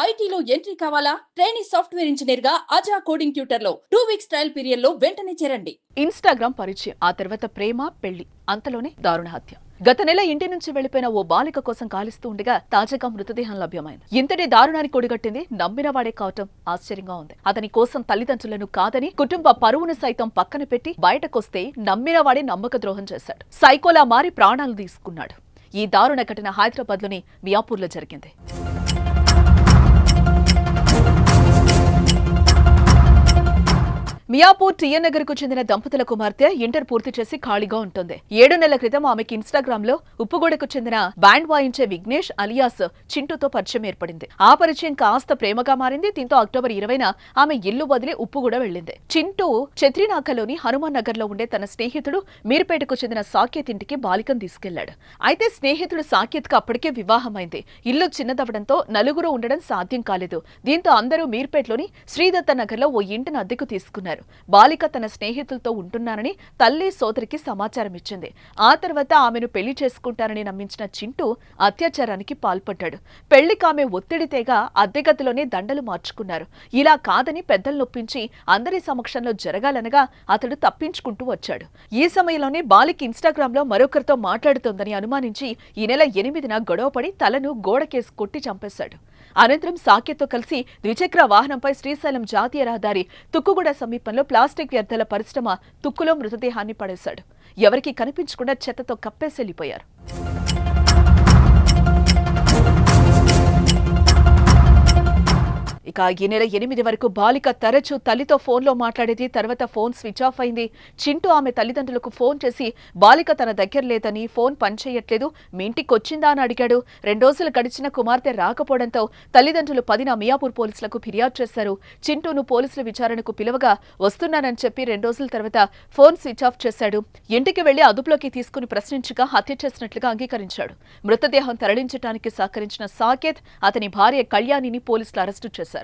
ఐటీలో ఎంట్రీ కావాలా? Trainee software engineer గా అజా కోడింగ్ ట్యూటర్ లో 2 వీక్స్ ట్రయల్ పీరియడ్ లో వెంటనే చేరండి. ఇన్‌స్టాగ్రామ్ పరిచయం, ఆ తర్వాత ప్రేమ, పెళ్లి, అంతలోనే దారుణ హత్య. గత నెల ఇంటి నుంచి వెళ్లిపోయిన ఓ బాలిక కోసం కాలిస్తూ ఉండగా తాజాగా మృతదేహం లభ్యమైంది. ఇంతటి దారుణానికి కొడిగట్టింది నమ్మిన వాడే కావటం ఆశ్చర్యంగా ఉంది. అతని కోసం తల్లిదండ్రులను కాదని కుటుంబ పరువును సైతం పక్కన పెట్టి బయటకొస్తే నమ్మిన వాడే నమ్మక ద్రోహం చేశాడు. సైకోలా మారి ప్రాణాలు తీసుకున్నాడు. ఈ దారుణ ఘటన హైదరాబాద్లోని మియాపూర్లో జరిగింది. మియాపూర్ టీఎన్ నగర్ కు చెందిన దంపతుల కుమార్తె ఇంటర్ పూర్తి చేసి ఖాళీగా ఉంటుంది. 7 నెలల క్రితం ఆమెకి ఇన్‌స్టాగ్రామ్ లో ఉప్పుగూడకు చెందిన బ్యాండ్ వాయించే విఘ్నేష్ అలియాస్ చింటూతో పరిచయం ఏర్పడింది. ఆ పరిచయం కాస్త ప్రేమగా మారింది. దీంతో అక్టోబర్ 20న ఆమె ఇల్లు వదిలి ఉప్పుగూడ వెళ్లింది. చింటూ చత్రినాకలోని హనుమాన్ నగర్ లో ఉండే తన స్నేహితుడు మీర్పేటకు చెందిన సాకేత్ ఇంటికి బాలికను తీసుకెళ్లాడు. అయితే స్నేహితుడు సాకేత్ కు అప్పటికే వివాహమైంది. ఇల్లు చిన్నదవడంతో నలుగురు ఉండడం సాధ్యం కాలేదు. దీంతో అందరూ మీర్పేటలోని శ్రీదత్త నగర్ లో ఓ ఇంటిని అద్దెకు తీసుకున్నారు. బాలిక తన స్నేహితులతో ఉంటున్నానని తల్లి సోదరికి సమాచారం ఇచ్చింది. ఆ తర్వాత ఆమెను పెళ్లి చేసుకుంటానని నమ్మించిన చింటూ అత్యాచారానికి పాల్పడ్డాడు. పెళ్లికి ఆమె ఒత్తిడి తేగా అద్దెగదిలోనే దండలు మార్చుకున్నారు. ఇలా కాదని పెద్దలు నొప్పించి అందరి సమక్షంలో జరగాలనగా అతడు తప్పించుకుంటూ వచ్చాడు. ఈ సమయంలోనే బాలిక ఇన్‌స్టాగ్రామ్ లో మరొకరితో మాట్లాడుతోందని అనుమానించి ఈ నెల 8న గొడవపడి తలను గోడకేసి కొట్టి చంపేశాడు. అనంతరం సాకేత్తో కలిసి ద్విచక్ర వాహనంపై శ్రీశైలం జాతీయ రహదారి తుక్కుగూడ సమీపంలో ప్లాస్టిక్ వ్యర్థాల పరిశ్రమ తుక్కులో మృతదేహాన్ని పడేశాడు. ఎవరికీ కనిపించకుండా చెత్తతో కప్పేసెళ్లిపోయారు. ఇక ఈ నెల 8 వరకు బాలిక తరచూ తల్లితో ఫోన్లో మాట్లాడేది. తర్వాత ఫోన్ స్విచ్ ఆఫ్ అయింది. చింటూ ఆమె తల్లిదండ్రులకు ఫోన్ చేసి బాలిక తన దగ్గర లేదని, ఫోన్ పనిచేయట్లేదు, మీ ఇంటికి వచ్చిందా అని అడిగాడు. 2 రోజులు గడిచిన కుమార్తె రాకపోవడంతో తల్లిదండ్రులు 10న మియాపూర్ పోలీసులకు ఫిర్యాదు చేశారు. చింటూను పోలీసుల విచారణకు పిలవగా వస్తున్నానని చెప్పి 2 రోజుల తర్వాత ఫోన్ స్విచ్ ఆఫ్ చేశాడు. ఇంటికి వెళ్లి అదుపులోకి తీసుకుని ప్రశ్నించగా హత్య చేసినట్లుగా అంగీకరించాడు. మృతదేహం తరలించడానికి సహకరించిన సాకేత్, అతని భార్య కళ్యాణిని పోలీసులు అరెస్టు చేశారు.